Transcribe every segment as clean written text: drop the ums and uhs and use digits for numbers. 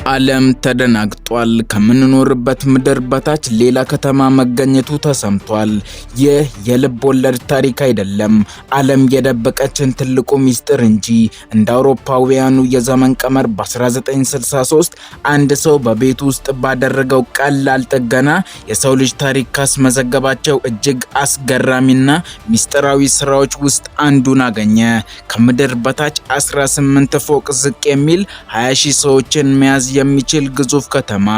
ዓለም ተደናግጧል። ከምንኖርበት ምድር በታች ሌላ ከተማ መገኘቱ ተሰምቷል። ይህ የልብ ወለድ ታሪክ አይደለም፣ ዓለም የደበቀችን ትልቁ ሚስጥር እንጂ። እንደ አውሮፓውያኑ የዘመን ቀመር በ1963 አንድ ሰው በቤቱ ውስጥ ባደረገው ቀላል ጥገና የሰው ልጅ ታሪክ ካስመዘገባቸው እጅግ አስገራሚና ሚስጥራዊ ስራዎች ውስጥ አንዱን አገኘ። ከምድር በታች 18 ፎቅ ዝቅ የሚል 20,000 ሰዎችን መያዝ የሚችል ግዙፍ ከተማ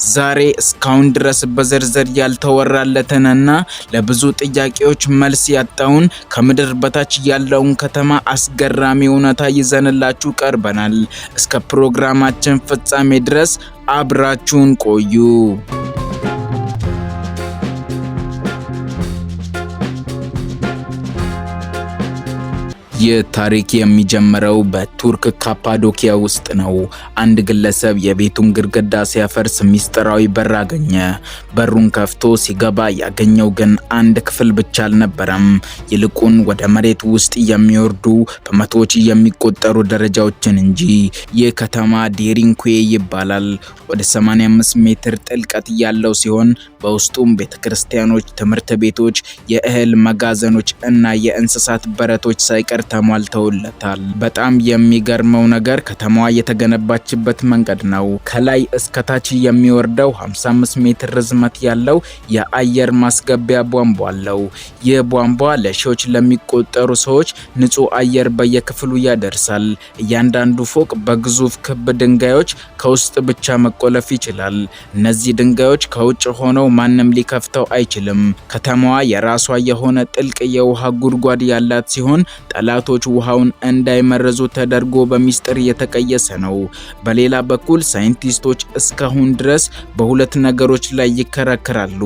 ዛሬ እስካሁን ድረስ በዝርዝር ያልተወራለትንና ለብዙ ጥያቄዎች መልስ ያጣውን ከምድር በታች ያለውን ከተማ አስገራሚ እውነታ ይዘንላችሁ ቀርበናል። እስከ ፕሮግራማችን ፍጻሜ ድረስ አብራችሁን ቆዩ። ይህ ታሪክ የሚጀምረው በቱርክ ካፓዶኪያ ውስጥ ነው። አንድ ግለሰብ የቤቱን ግድግዳ ሲያፈርስ ሚስጥራዊ በር አገኘ። በሩን ከፍቶ ሲገባ ያገኘው ግን አንድ ክፍል ብቻ አልነበረም። ይልቁን ወደ መሬት ውስጥ የሚወርዱ በመቶዎች የሚቆጠሩ ደረጃዎችን እንጂ። ይህ ከተማ ዴሪንኩዌ ይባላል። ወደ 85 ሜትር ጥልቀት ያለው ሲሆን በውስጡም ቤተክርስቲያኖች፣ ትምህርት ቤቶች፣ የእህል መጋዘኖች እና የእንስሳት በረቶች ሳይቀር ተሟልተውለታል። በጣም የሚገርመው ነገር ከተማዋ የተገነባችበት መንገድ ነው። ከላይ እስከ ታች የሚወርደው 55 ሜትር ርዝመት ያለው የአየር ማስገቢያ ቧንቧ አለው። ይህ ቧንቧ ለሺዎች ለሚቆጠሩ ሰዎች ንጹህ አየር በየክፍሉ ያደርሳል። እያንዳንዱ ፎቅ በግዙፍ ክብ ድንጋዮች ከውስጥ ብቻ መቆለፍ ይችላል። እነዚህ ድንጋዮች ከውጭ ሆነው ማንም ሊከፍተው አይችልም። ከተማዋ የራሷ የሆነ ጥልቅ የውሃ ጉድጓድ ያላት ሲሆን ጠላቶች ውሃውን እንዳይመረዙ ተደርጎ በሚስጥር የተቀየሰ ነው። በሌላ በኩል ሳይንቲስቶች እስካሁን ድረስ በሁለት ነገሮች ላይ ይከራከራሉ።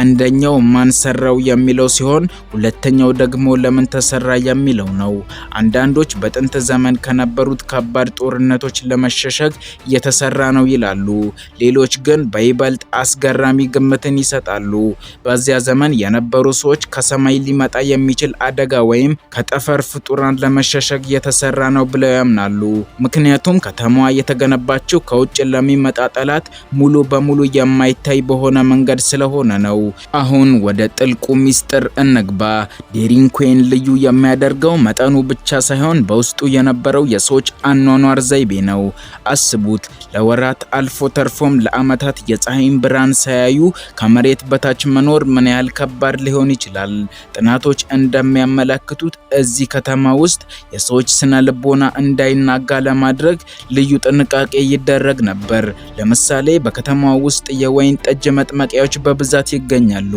አንደኛው ማን ሰራው የሚለው ሲሆን ሁለተኛው ደግሞ ለምን ተሰራ የሚለው ነው። አንዳንዶች በጥንት ዘመን ከነበሩት ከባድ ጦርነቶች ለመሸሸግ የተሰራ ነው ይላሉ። ሌሎች ግን በይበልጥ አስገራሚ ግምትን ይሰጣሉ። በዚያ ዘመን የነበሩ ሰዎች ከሰማይ ሊመጣ የሚችል አደጋ ወይም ከጠፈር ፍጡራን ለመሸሸግ የተሰራ ነው ብለው ያምናሉ። ምክንያቱም ከተማዋ የተገነባችው ከውጭ ለሚመጣ ጠላት ሙሉ በሙሉ የማይታይ በሆነ መንገድ ስለሆነ ነው። አሁን ወደ ጥልቁ ሚስጥር እንግባ። ዴሪንኩዌን ልዩ የሚያደርገው መጠኑ ብቻ ሳይሆን በውስጡ የነበረው የሰዎች አኗኗር ዘይቤ ነው። አስቡት፣ ለወራት አልፎ ተርፎም ለዓመታት የፀሐይን ብርሃን ሳያዩ ከመሬት በታች መኖር ምን ያህል ከባድ ሊሆን ይችላል? ጥናቶች እንደሚያመለክቱት እዚህ ከተማ ውስጥ የሰዎች ስነ ልቦና እንዳይናጋ ለማድረግ ልዩ ጥንቃቄ ይደረግ ነበር። ለምሳሌ በከተማዋ ውስጥ የወይን ጠጅ መጥመቂያዎች በብዛት ይገኛሉ።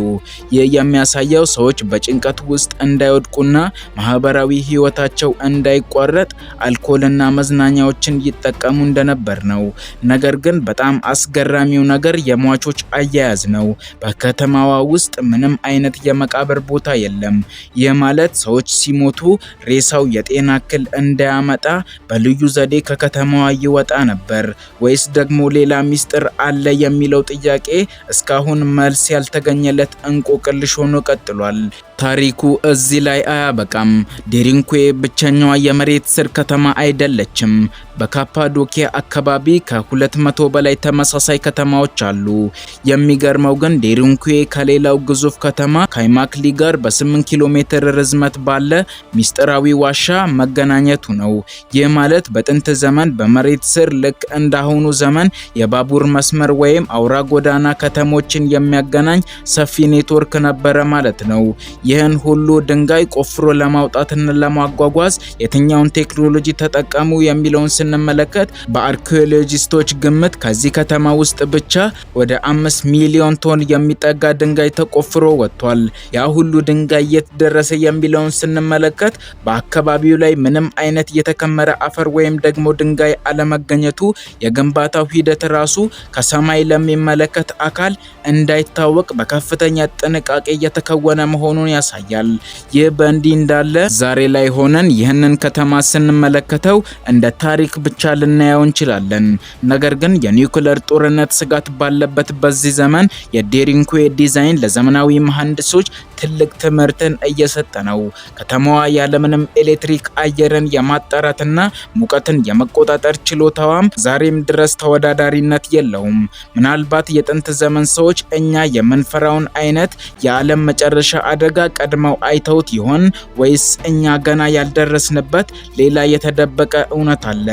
ይህ የሚያሳየው ሰዎች በጭንቀት ውስጥ እንዳይወድቁና ማህበራዊ ህይወታቸው እንዳይቋረጥ አልኮልና መዝናኛዎችን ይጠቀሙ እንደነበር ነው። ነገር ግን በጣም አስገራሚው ነገር የሟቾች አያያዝ ነው። በከተማዋ ውስጥ ምንም አይነት የመቃብር ቦታ የለም። ይህ ማለት ሰዎች ሲሞቱ ሬሳው የጤና እክል እንዳያመጣ በልዩ ዘዴ ከከተማዋ ይወጣ ነበር ወይስ ደግሞ ሌላ ሚስጥር አለ የሚለው ጥያቄ እስካሁን መልስ ያልተገኘለት እንቆቅልሽ ሆኖ ቀጥሏል። ታሪኩ እዚህ ላይ አያበቃም። ዴሪንኩዌ ብቸኛዋ የመሬት ስር ከተማ አይደለችም። በካፓዶኪያ አካባቢ ከ200 በላይ ተመሳሳይ ከተማዎች አሉ። የሚገርመው ግን ዴሪንኩዌ ከሌላው ግዙፍ ከተማ ካይማክሊ ጋር በ8 ኪሎ ሜትር ርዝመት ባለ ሚስጥራዊ ዋሻ መገናኘቱ ነው። ይህ ማለት በጥንት ዘመን በመሬት ስር ልክ እንዳሁኑ ዘመን የባቡር መስመር ወይም አውራ ጎዳና ከተሞችን የሚያገናኝ ሰፊ ኔትወርክ ነበረ ማለት ነው። ይህን ሁሉ ድንጋይ ቆፍሮ ለማውጣትና ለማጓጓዝ የትኛውን ቴክኖሎጂ ተጠቀሙ የሚለውን ስንመለከት በአርኪኦሎጂስቶች ግምት ከዚህ ከተማ ውስጥ ብቻ ወደ 5 ሚሊዮን ቶን የሚጠጋ ድንጋይ ተቆፍሮ ወጥቷል። ያ ሁሉ ድንጋይ የት ደረሰ የሚለውን ስንመለከት በአካባቢው ላይ ምንም አይነት የተከመረ አፈር ወይም ደግሞ ድንጋይ አለመገኘቱ የግንባታው ሂደት ራሱ ከሰማይ ለሚመለከት አካል እንዳይታወቅ በከፍተኛ ጥንቃቄ እየተከወነ መሆኑን ያሳያል። ይህ በእንዲህ እንዳለ ዛሬ ላይ ሆነን ይህንን ከተማ ስንመለከተው እንደ ታሪክ ብቻ ልናየው እንችላለን። ነገር ግን የኒውክሌር ጦርነት ስጋት ባለበት በዚህ ዘመን የዴሪንኩዌ ዲዛይን ለዘመናዊ መሐንዲሶች ትልቅ ትምህርትን እየሰጠ ነው። ከተማዋ ያለምንም ኤሌክትሪክ አየርን የማጣራትና ሙቀትን የመቆጣጠር ችሎታዋም ዛሬም ድረስ ተወዳዳሪነት የለውም። ምናልባት የጥንት ዘመን ሰዎች እኛ የምንፈራውን አይነት የዓለም መጨረሻ አደጋ ቀድመው አይተውት ይሆን? ወይስ እኛ ገና ያልደረስንበት ሌላ የተደበቀ እውነት አለ?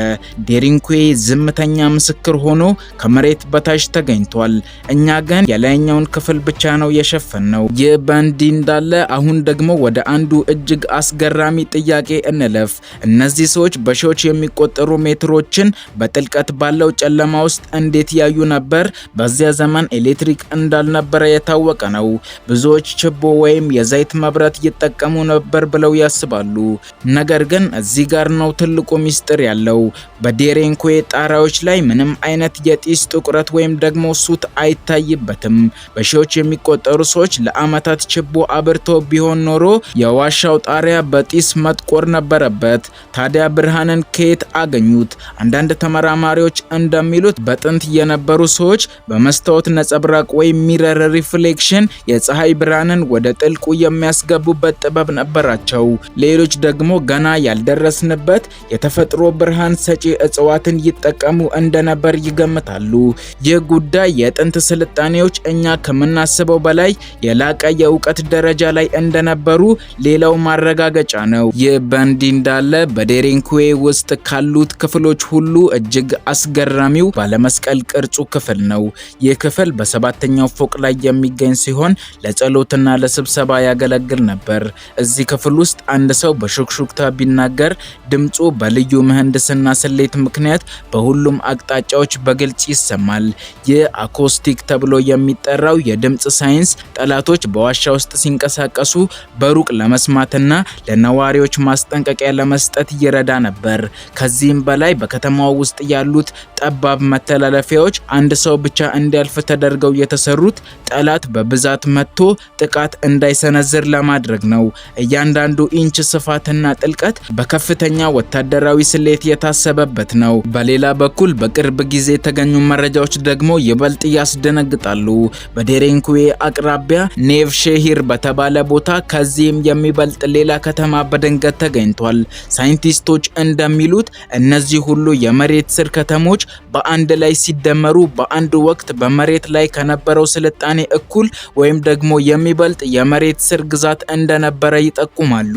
ዴሪንኩዌ ዝምተኛ ምስክር ሆኖ ከመሬት በታች ተገኝቷል። እኛ ግን የላይኛውን ክፍል ብቻ ነው የሸፈነው። ይህ በእንዲህ እንዳለ አሁን ደግሞ ወደ አንዱ እጅግ አስገራሚ ጥያቄ እንለፍ። እነዚህ ሰዎች በሺዎች የሚቆጠሩ ሜትሮችን በጥልቀት ባለው ጨለማ ውስጥ እንዴት ያዩ ነበር? በዚያ ዘመን ኤሌክትሪክ እንዳልነበረ የታወቀ ነው። ብዙዎች ችቦ ወይም የዘይት መብራት ይጠቀሙ ነበር ብለው ያስባሉ። ነገር ግን እዚህ ጋር ነው ትልቁ ሚስጥር ያለው። በዴሪንኩዌ ጣራዎች ላይ ምንም አይነት የጢስ ጥቁረት ወይም ደግሞ ሱት አይታይበትም። በሺዎች የሚቆጠሩ ሰዎች ለዓመታት ችቦ አብርተው ቢሆን ኖሮ የዋሻው ጣሪያ በጢስ መጥቆር ነበረበት። ታዲያ ብርሃንን ከየት አገኙት? አንዳንድ ተመራማሪዎች እንደሚሉት በጥንት የነበሩ ሰዎች በመስታወት ነጸብራቅ ወይም ሚረር ሪፍሌክሽን የፀሐይ ብርሃንን ወደ ጥልቁ የሚያስገቡበት ጥበብ ነበራቸው። ሌሎች ደግሞ ገና ያልደረስንበት የተፈጥሮ ብርሃን ሰጪ እጽዋትን ይጠቀሙ እንደነበር ይገምታሉ። ይህ ጉዳይ የጥንት ስልጣኔዎች እኛ ከምናስበው በላይ የላቀ የእውቀት ደረጃ ላይ እንደነበሩ ሌላው ማረጋገጫ ነው። ይህ በእንዲህ እንዳለ በዴሪንኩዌ ውስጥ ካሉት ክፍሎች ሁሉ እጅግ አስገራሚው ባለመስቀል ቅርጹ ክፍል ነው። ይህ ክፍል በሰባተኛው ፎቅ ላይ የሚገኝ ሲሆን ለጸሎትና ለስብሰባ ያገለግል ነበር። እዚህ ክፍል ውስጥ አንድ ሰው በሹክሹክታ ቢናገር ድምፁ በልዩ ምህንድስና ስሌት ምክንያት በሁሉም አቅጣጫዎች በግልጽ ይሰማል። ይህ አኮስቲክ ተብሎ የሚጠራው የድምጽ ሳይንስ ጠላቶች በዋሻ ውስጥ ሲንቀሳቀሱ በሩቅ ለመስማትና ለነዋሪዎች ማስጠንቀቂያ ለመስጠት ይረዳ ነበር። ከዚህም በላይ በከተማው ውስጥ ያሉት ጠባብ መተላለፊያዎች አንድ ሰው ብቻ እንዲያልፍ ተደርገው የተሰሩት ጠላት በብዛት መጥቶ ጥቃት እንዳይሰነዝር ለማድረግ ነው። እያንዳንዱ ኢንች ስፋትና ጥልቀት በከፍተኛ ወታደራዊ ስሌት የታሰበበት ነው። በሌላ በኩል በቅርብ ጊዜ የተገኙ መረጃዎች ደግሞ ይበልጥ ያስደነግጣሉ። በዴሪንኩዌ አቅራቢያ ኔቭ ሼሂር በተባለ ቦታ ከዚህም የሚበልጥ ሌላ ከተማ በድንገት ተገኝቷል። ሳይንቲስቶች እንደሚሉት እነዚህ ሁሉ የመሬት ስር ከተሞች በአንድ ላይ ሲደመሩ በአንድ ወቅት በመሬት ላይ ከነበረው ስልጣኔ እኩል ወይም ደግሞ የሚበልጥ የመሬት ስር ግዛት እንደነበረ ይጠቁማሉ።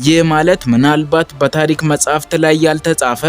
ይህ ማለት ምናልባት በታሪክ መጻሕፍት ላይ ያልተጻፈ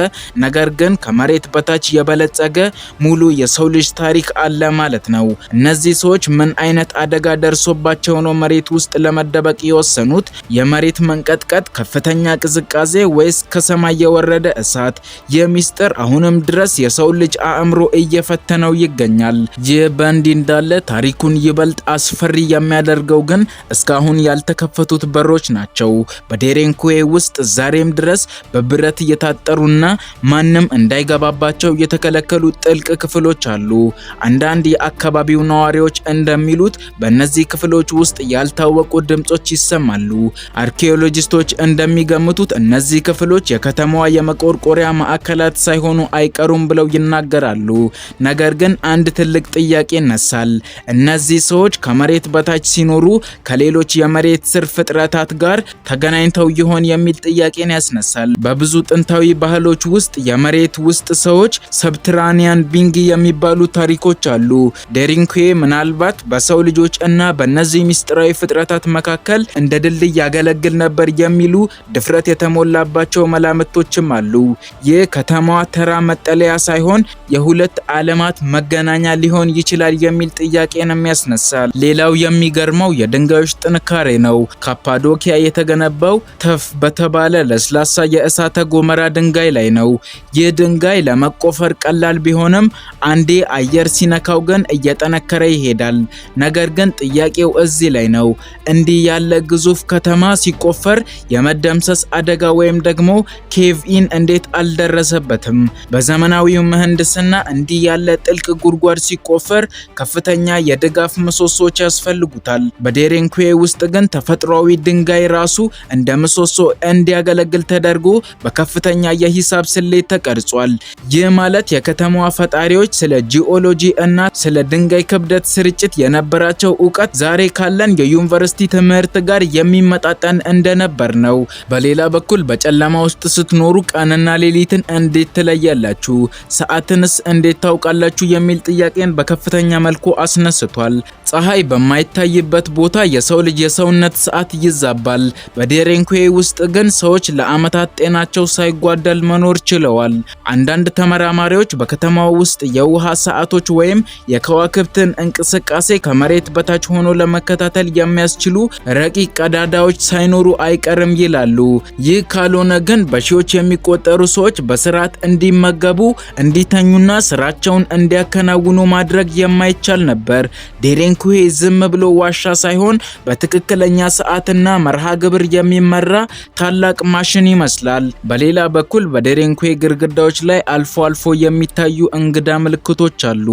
ነገር ግን ከመሬት በታች የበለጸገ ሙሉ የሰው ልጅ ታሪክ አለ ማለት ነው። እነዚህ ሰዎች ምን አይነት አደጋ ደርሶባቸው ነው መሬት ውስጥ ለመደበቅ የወሰኑት? የመሬት መንቀጥቀጥ፣ ከፍተኛ ቅዝቃዜ ወይስ ከሰማይ የወረደ እሳት? ይህ ሚስጥር አሁንም ድረስ የሰው ልጅ አእምሮ እየፈተነው ይገኛል። ይህ በእንዲህ እንዳለ ታሪኩን ይበልጥ አስፈሪ የሚያደርገው ግን እስካሁን ያልተከፈቱት በሮች ናቸው። በዴሪንኩዌ ውስጥ ዛሬም ድረስ በብረት የታጠሩና ማንም እንዳይገባባቸው የተከለከሉ ጥልቅ ክፍሎች አሉ። አንዳንድ የአካባቢው ነዋሪዎች እንደሚሉት በእነዚህ ክፍሎች ውስጥ ያልታወቁ ድምጾች ይሰማሉ። አርኪኦሎጂስቶች እንደሚገምቱት እነዚህ ክፍሎች የከተማዋ የመቆርቆሪያ ማዕከላት ሳይሆኑ አይቀሩም ብለው ይናገራሉ። ነገር ግን አንድ ትልቅ ጥያቄ ይነሳል። እነዚህ ሰዎች ከመሬት በታች ሲኖሩ ከሌሎች የመሬት ስር ፍጥረታት ጋር ተገናኝተው ይሆን የሚል ጥያቄን ያስነሳል። በብዙ ጥንታዊ ባህሎች ውስጥ የመሬት ውስጥ ሰዎች ሰብትራኒያን ቢንግ የሚባሉ ታሪኮች አሉ። ዴሪንኩዌ ምናልባት በሰው ልጆች እና በእነዚህ ምስጢራዊ ፍጥረታት መካከል እንደ ድልድይ ያገለግል ነበር የሚሉ ድፍረት የተሞላባቸው መላምቶችም አሉ። ይህ ከተማዋ ተራ መጠለያ ሳይሆን የሁለት ዓለማት መገናኛ ሊሆን ይችላል የሚል ጥያቄንም ያስነሳል። ሌላው የሚገርመው የድንጋዮች ጥንካሬ ነው። ካፓዶኪያ የተገነባው ተፍ በተባለ ለስላሳ የእሳተ ገሞራ ድንጋይ ላይ ነው። ይህ ድንጋይ ለመቆፈር ቀላል ቢሆንም አንዴ አየር ሲነካው ግን እየጠነከረ ይሄዳል። ነገር ግን ጥያቄው እዚህ ላይ ነው። እንዲህ ያለ ግዙፍ ከተማ ሲቆፈር የመደምሰስ አደጋ ወይም ደግሞ ኬቭ ኢን እንዴት አልደረሰበትም? በዘመናዊው ምህንድስና እንዲህ ያለ ጥልቅ ጉድጓድ ሲቆፈር ከፍተኛ የድጋፍ ምሰሶዎች ያስፈልጉታል። በዴሪንኩዌ ውስጥ ግን ተፈጥሯዊ ድንጋይ ራሱ እንደ ምሰሶ እንዲያገለግል ተደርጎ በከፍተኛ የሂሳብ ስሌት ተቀርጿል። ይህ ማለት የከተማዋ ፈጣሪዎች ስለ ጂኦሎጂ እና ስለ ድንጋይ ክብደት ስርጭት የነበራቸው እውቀት ዛሬ ካለን የዩኒቨርሲቲ ትምህርት ጋር የሚመጣጠን እንደነበር ነው። በሌላ በኩል በጨለማ ውስጥ ስትኖሩ ቀንና ሌሊትን እንዴት ትለያላችሁ? ሰዓትንስ እንዴት ታውቃላችሁ? የሚል ጥያቄን በከፍተኛ መልኩ አስነስቷል። ፀሐይ በማይታይበት ቦታ የሰው ልጅ የሰውነት ሰዓት ይዛባል። በዴሬንኩዌ ውስጥ ግን ሰዎች ለዓመታት ጤናቸው ሳይጓደል መኖር ችለዋል። አንዳንድ ተመራማሪዎች በከተማው ውስጥ የውሃ ሰዓቶች ወይም የከዋክብትን እንቅስቃሴ ከመሬት በታች ሆኖ ለመከታተል የሚያስችሉ ረቂቅ ቀዳዳዎች ሳይኖሩ አይቀርም ይላሉ። ይህ ካልሆነ ግን በሺዎች የሚቆጠሩ ሰዎች በስርዓት እንዲመገቡ፣ እንዲተኙና ስራቸውን እንዲያከናውኑ ማድረግ የማይቻል ነበር። ዴሬንኩዌ ዝም ብሎ ዋሻ ሳይሆን በትክክለኛ ሰዓትና መርሃ ግብር የሚመራ ታላቅ ማሽን ይመስላል። በሌላ በኩል በዴሬንኩዌ ግድግዳዎች ላይ አልፎ አልፎ የሚታዩ እንግዳ ምልክቶች አሉ።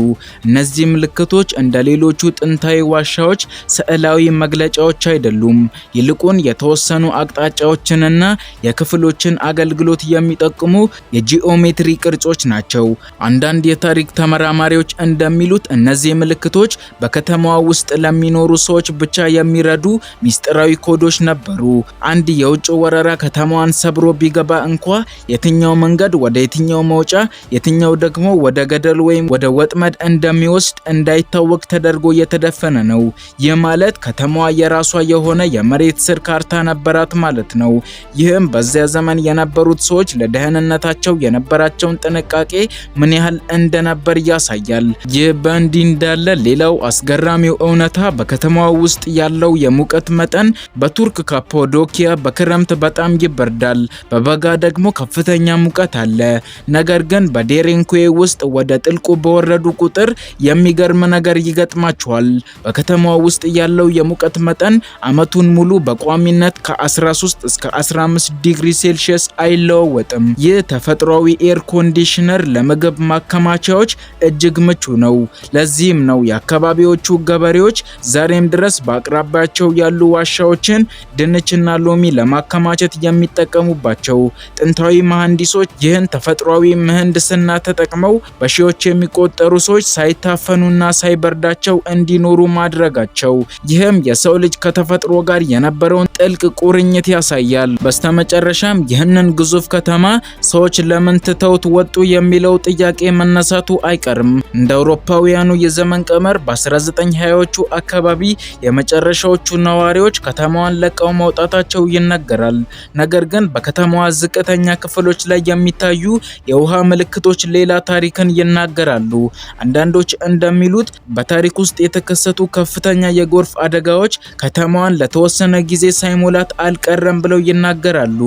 እነዚህ ምልክቶች እንደ ሌሎቹ ጥንታዊ ዋሻዎች ስዕላዊ መግለጫዎች አይደሉም። ይልቁን የተወሰኑ አቅጣጫዎችንና የክፍሎችን አገልግሎት የሚጠቁሙ የጂኦሜትሪ ቅርጾች ናቸው። አንዳንድ የታሪክ ተመራማሪዎች እንደሚሉት እነዚህ ምልክቶች በከተማዋ ውስጥ ለሚኖሩ ሰዎች ብቻ የሚረዱ ሚስጥራዊ ኮዶች ነበሩ። አንድ የውጭ ወረራ ከተማዋን ሰብሮ ቢገባ እንኳ የትኛው መንገድ ወደ የትኛው መውጫ፣ የትኛው ደግሞ ወደ ገደል ወይም ወደ ወጥመድ እንደሚወስድ እንዳይታወቅ ተደርጎ የተደፈነ ነው። ይህ ማለት ከተማዋ የራሷ የሆነ የመሬት ስር ካርታ ነበራት ማለት ነው። ይህም በዚያ ዘመን የነበሩት ሰዎች ለደህንነታቸው የነበራቸውን ጥንቃቄ ምን ያህል እንደነበር ያሳያል። ይህ በእንዲህ እንዳለ ሌላው አስገራሚው እውነታ በከተማዋ ውስጥ ያለው የሙቀት መጠን በቱርክ ካፓዶኪያ በክረምት በጣም ይበርዳል፣ በበጋ ደግሞ ከፍተኛ ሙቀት አለ። ነገር ግን በዴሬንኩዌ ውስጥ ወደ ጥልቁ በወረዱ ቁጥር የሚገርም ነገር ይገጥማቸዋል። በከተማዋ ውስጥ ያለው የሙቀት መጠን ዓመቱን ሙሉ በቋሚነት ከ13 እስከ 15 ዲግሪ ሴልሺየስ አይለወጥም። ይህ ተፈጥሯዊ ኤር ኮንዲሽነር ለምግብ ማከማቻዎች እጅግ ምቹ ነው። ለዚህም ነው የአካባቢዎቹ ገበሬዎች ዛሬም ድረስ በአቅራቢያቸው ያሉ ዋሻዎችን ድንችና ሎሚ ለማከማቸት የሚጠቀሙባቸው። ጥንታዊ መሐንዲሶች ይህን ተፈጥሯዊ ምህንድስና ተጠቅመው በሺዎች የሚቆጠሩ ሰዎች ሳይታፈኑና ሳይበርዳቸው እንዲኖሩ ማድረጋቸው፣ ይህም የሰው ልጅ ከተፈጥሮ ጋር የነበረውን ጥልቅ ቁርኝት ያሳያል። በስተመጨረሻም ይህንን ግዙፍ ከተማ ሰዎች ለምን ትተውት ወጡ የሚለው ጥያቄ መነሳቱ አይቀርም። እንደ አውሮፓውያኑ የዘመን ቀመር በ1920ዎቹ አካባቢ የመጨረሻዎቹ ነዋሪዎች ከተማዋን ለቀው መውጣታቸው ይነገራል። ነገር ግን በከተማዋ ዝቅተኛ ክፍሎች ላይ የሚታዩ የውሃ ምልክቶች ሌላ ታሪክን ይናገራሉ። አንዳንዶች እንደሚሉት በታሪክ ውስጥ የተከሰቱ ከፍተኛ የጎርፍ አደጋዎች ከተማዋን ለተወሰነ ጊዜ ሳይሞላት አልቀረም ብለው ይናገራሉ።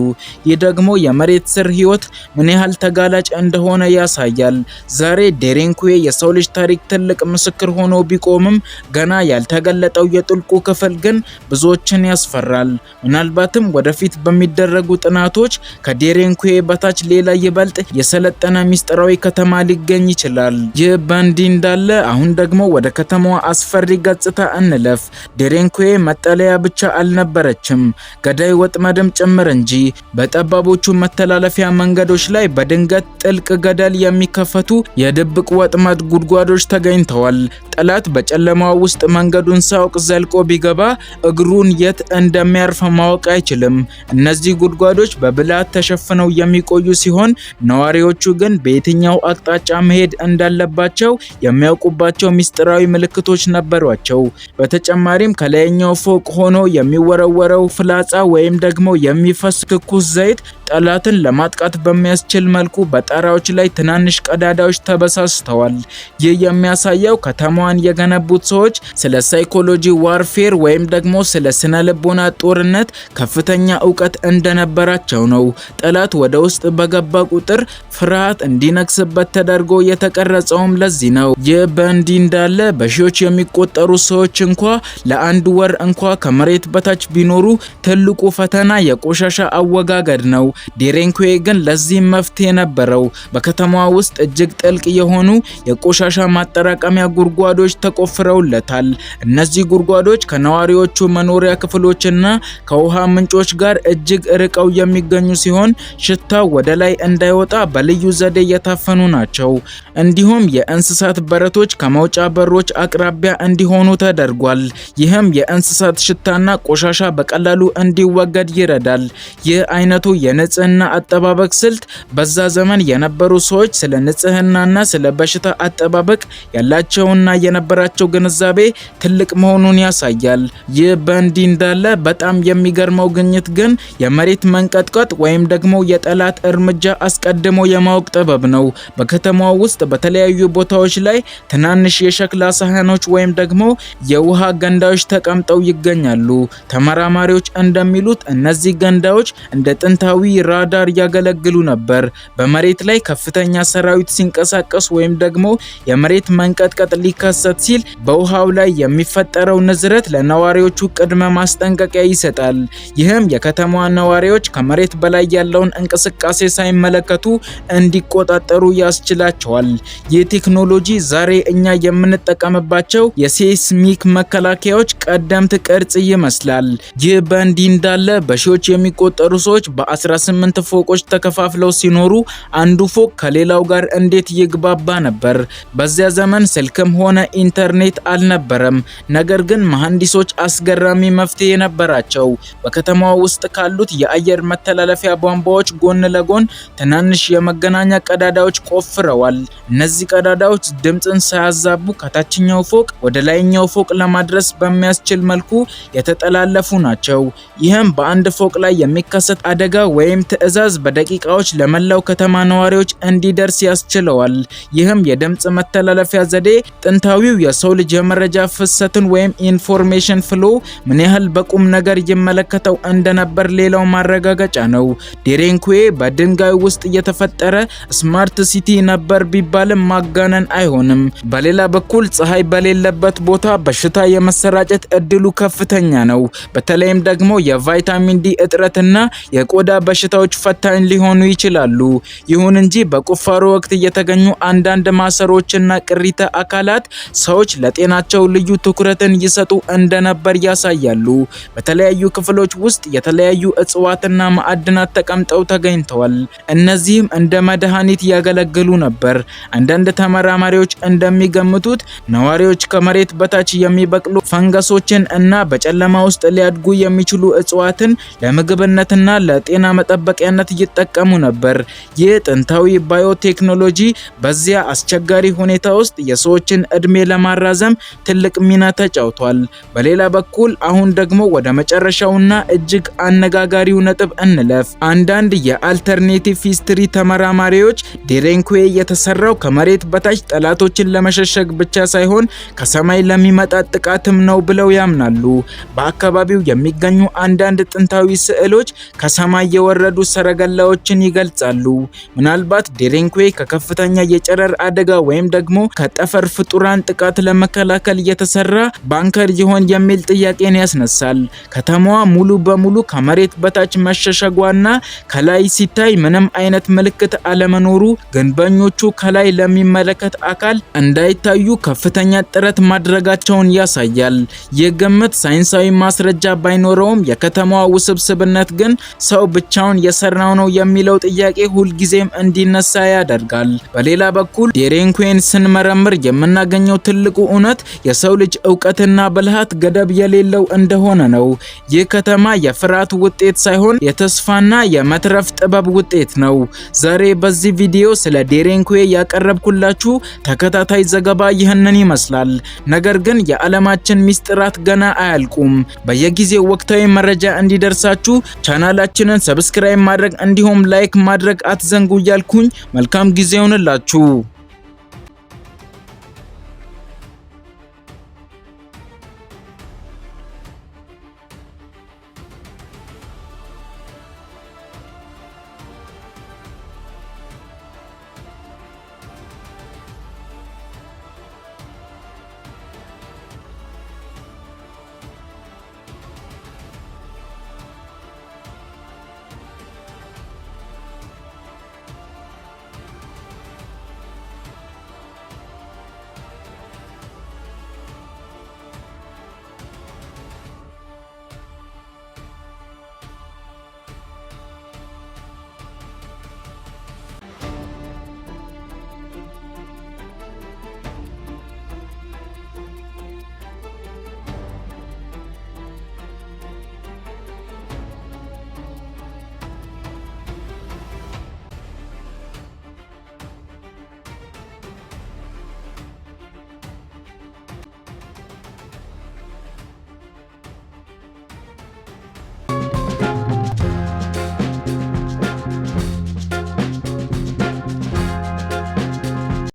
ይህ ደግሞ የመሬት ስር ህይወት ምን ያህል ተጋላጭ እንደሆነ ያሳያል። ዛሬ ዴሬንኩዌ የሰው ልጅ ታሪክ ትልቅ ምስክር ሆኖ ቢቆምም ገና ያልተገለጠው የጥልቁ ክፍል ግን ብዙዎችን ያስፈራል። ምናልባትም ወደፊት በሚደረጉ ጥናቶች ከዴሬንኩዌ በታች ሌላ ይበልጥ የሰለጠነ ሚስጥራዊ ከተማ ሊገኝ ይችላል። ይህ በእንዲህ እንዳለ አሁን ደግሞ ወደ ከተማዋ አስፈሪ ገጽታ እንለፍ። ዴሬንኩዌ መጠለያ ብቻ አልነበረችም፣ ገዳይ ወጥመድም ጭምር እንጂ። በጠባቦቹ መተላለፊያ መንገዶች ላይ በድንገት ጥልቅ ገደል የሚከፈቱ የድብቅ ወጥመድ ጉድጓዶች ተገኝተዋል። ጠላት በጨለማው ውስጥ መንገዱን ሳያውቅ ዘልቆ ቢገባ እግሩን የት እንደሚያርፍ ማወቅ አይችልም። እነዚህ ጉድጓዶች በብልሃት ተሸፍነው የሚቆዩ ሲሆን ነዋሪዎቹ ግን በየትኛው አቅጣጫ መሄድ እንዳለባቸው የሚያውቁባቸው ሚስጥራዊ ምልክቶች ነበሯቸው። በተጨማሪም ከላይኛው ፎቅ ሆኖ የሚወረወረው ፍላጻ ወይም ደግሞ የሚፈስ ትኩስ ዘይት ጠላትን ለማጥቃት በሚያስችል መልኩ በጣራዎች ላይ ትናንሽ ቀዳዳዎች ተበሳስተዋል። ይህ የሚያሳየው ከተማዋን የገነቡት ሰዎች ስለ ሳይኮሎጂ ዋርፌር ወይም ደግሞ ስለ ስነ ልቦና ጦርነት ከፍተኛ እውቀት እንደነበራቸው ነው። ጠላት ወደ ውስጥ በገባ ቁጥር ፍርሃት እንዲነግስበት ተደርጎ የተቀረጸውም ለዚህ ነው። ይህ በእንዲህ እንዳለ በሺዎች የሚቆጠሩ ሰዎች እንኳ ለአንድ ወር እንኳ ከመሬት በታች ቢኖሩ ትልቁ ፈተና የቆሻሻ አወጋገድ ነው። ዴሬንኩዌ ግን ለዚህ መፍትሄ ነበረው። በከተማዋ ውስጥ እጅግ ጥልቅ የሆኑ የቆሻሻ ማጠራቀሚያ ጉድጓዶች ተቆፍረውለታል። እነዚህ ጉድጓዶች ከነዋሪዎቹ መኖሪያ ክፍሎችና ከውሃ ምንጮች ጋር እጅግ ርቀው የሚገኙ ሲሆን ሽታው ወደ ላይ እንዳይወጣ በልዩ ዘዴ የታፈኑ ናቸው። እንዲሁም የእንስሳት በረቶች ከመውጫ በሮች አቅራቢያ እንዲሆኑ ተደርጓል። ይህም የእንስሳት ሽታና ቆሻሻ በቀላሉ እንዲወገድ ይረዳል። ይህ አይነቱ የንጽህና አጠባበቅ ስልት በዛ ዘመን የነበሩ ሰዎች ስለ ንጽህናና ስለ በሽታ አጠባበቅ ያላቸውና የነበራቸው ግንዛቤ ትልቅ መሆኑን ያሳያል። ይህ በእንዲህ እንዳለ በጣም የሚገርመው ግኝት ግን የመሬት መንቀጥቀጥ ወይም ደግሞ የጠላት እርምጃ አስቀድሞ የማወቅ ጥበብ ነው። በከተማዋ ውስጥ በተለያዩ ቦታዎች ላይ ትናንሽ የሸክላ ሳህኖች ወይም ደግሞ የውሃ ገንዳዎች ተቀምጠው ይገኛሉ። ተመራማሪዎች እንደሚሉት እነዚህ ገንዳዎች እንደ ጥንታዊ ራዳር ያገለግሉ ነበር። በመሬት ላይ ከፍተኛ ሰራዊት ሲንቀሳቀስ ወይም ደግሞ የመሬት መንቀጥቀጥ ሊከሰት ሲል በውሃው ላይ የሚፈጠረው ንዝረት ለነዋሪዎቹ ቅድመ ማስጠንቀቂያ ይሰጣል። ይህም የከተማዋ ነዋሪዎች ከመሬት በላይ ያለውን እንቅስቃሴ ሳይመለከቱ እንዲቆጣጠሩ ያስችላቸዋል። ይህ ቴክኖሎጂ ዛሬ እኛ የምንጠቀምባቸው የሴስሚክ መከላከያዎች ቀደምት ቅርጽ ይመስላል። ይህ በእንዲህ እንዳለ በሺዎች የሚቆጠሩ ሰዎች በ18 ፎቆች ተከፋፍለው ሲኖሩ አንዱ ፎቅ ከሌላው ጋር እንዴት ይግባባ ነበር? በዚያ ዘመን ስልክም ሆነ ኢንተርኔት አልነበረም። ነገር ግን መሐንዲሶች አስገራሚ መፍትሄ ነበራቸው። በከተማዋ ውስጥ ካሉት የአየር መተላለፊያ ቧንቧዎች ጎን ለጎን ትናንሽ የመገናኛ ቀዳዳዎች ቆፍረዋል። እነዚህ ቀዳዳዎች ድምፅን ሳያዛቡ ከታችኛው ፎቅ ወደ ላይኛው ፎቅ ለማድረስ በሚያስችል መልኩ የተጠላለፉ ናቸው። ይህም በአንድ ፎቅ ላይ የሚከሰት አደጋ ወይም ትዕዛዝ በደቂቃዎች ለመላው ከተማ ነዋሪዎች እንዲደርስ ያስችለዋል። ይህም የድምፅ መተላለፊያ ዘዴ ጥንታዊው የሰው ልጅ የመረጃ ፍሰትን ወይም ኢንፎርሜሽን ፍሎ ምን ያህል በቁም ነገር ይመለከተው እንደነበር ሌላው ማረጋገጫ ነው። ዴሬንኩዌ በድንጋይ ውስጥ የተፈጠረ ስማርት ሲቲ ነበር ቢባልም ማጋነን አይሆንም። በሌላ በኩል ፀሐይ በሌለበት ቦታ በሽታ የመሰራጨት እድሉ ከፍተኛ ነው። በተለይም ደግሞ የቫይታሚን ዲ እጥረትና የቆዳ በሽታዎች ፈታኝ ሊሆኑ ይችላሉ። ይሁን እንጂ በቁፋሮ ወቅት የተገኙ አንዳንድ ማሰሮችና ቅሪተ አካላት ሰዎች ለጤናቸው ልዩ ትኩረትን ይሰጡ እንደነበር ያሳያሉ። በተለያዩ ክፍሎች ውስጥ የተለያዩ እጽዋትና ማዕድናት ተቀምጠው ተገኝተዋል። እነዚህም እንደ መድኃኒት ያገለግሉ ነበር። አንዳንድ ተመራማሪዎች እንደሚገምቱት ነዋሪዎች ከመሬት በታች የሚበቅሉ ፈንገሶችን እና በጨለማ ውስጥ ሊያድጉ የሚችሉ እጽዋትን ለምግብነትና ለጤና መጠበቂያነት ይጠቀሙ ነበር። ይህ ጥንታዊ ባዮቴክኖሎጂ በዚያ አስቸጋሪ ሁኔታ ውስጥ የሰዎችን እድሜ ለማራዘም ትልቅ ሚና ተጫውቷል። በሌላ በኩል አሁን ደግሞ ወደ መጨረሻውና እጅግ አነጋጋሪው ነጥብ እንለፍ። አንዳንድ የአልተርኔቲቭ ሂስትሪ ተመራማሪዎች ዴሬንኩዌ የተሰራው ከመሬት በታች ጠላቶችን ለመሸሸግ ብቻ ሳይሆን ከሰማይ ለሚመጣ ጥቃትም ነው ብለው ያምናሉ። በአካባቢው የሚገኙ አንዳንድ ጥንታዊ ስዕሎች ከሰማይ የወረዱ ሰረገላዎችን ይገልጻሉ። ምናልባት ዴሬንኩዌ ከከፍተኛ የጨረር አደጋ ወይም ደግሞ ከጠፈር ፍጡራን ጥቃት ለመከላከል የተሰራ ባንከር ይሆን የሚል ጥያቄን ያስነሳል። ከተማዋ ሙሉ በሙሉ ከመሬት በታች መሸሸጓና ከላይ ሲታይ ምንም አይነት ምልክት አለመኖሩ ግንበኞቹ ከላይ ለሚመለከት አካል እንዳይታዩ ከፍተኛ ጥረት ማድረጋቸውን ያሳያል። ይህ ግምት ሳይንሳዊ ማስረጃ ባይኖረውም የከተማዋ ውስብስብነት ግን ሰው ብቻውን የሰራው ነው የሚለው ጥያቄ ሁልጊዜም እንዲነሳ ያደርጋል። በሌላ በኩል ዴሬንኩዌን ስንመረምር የምናገኘው ትልቁ እውነት የሰው ልጅ እውቀትና ብልሃት ገደብ የሌለው እንደሆነ ነው። ይህ ከተማ የፍርሃት ውጤት ሳይሆን የተስፋና የመትረፍ ጥበብ ውጤት ነው። ዛሬ በዚህ ቪዲዮ ስለ ዴሬንኩዌ ያቀረብኩላችሁ ተከታታይ ዘገባ ይህንን ይመስላል። ነገር ግን የዓለማችን ሚስጥራት ገና አያልቁም። በየጊዜው ወቅታዊ መረጃ እንዲደርሳችሁ ቻናላችንን ሰብስክራይብ ማድረግ እንዲሁም ላይክ ማድረግ አትዘንጉ እያልኩኝ መልካም ጊዜ ይሁንላችሁ።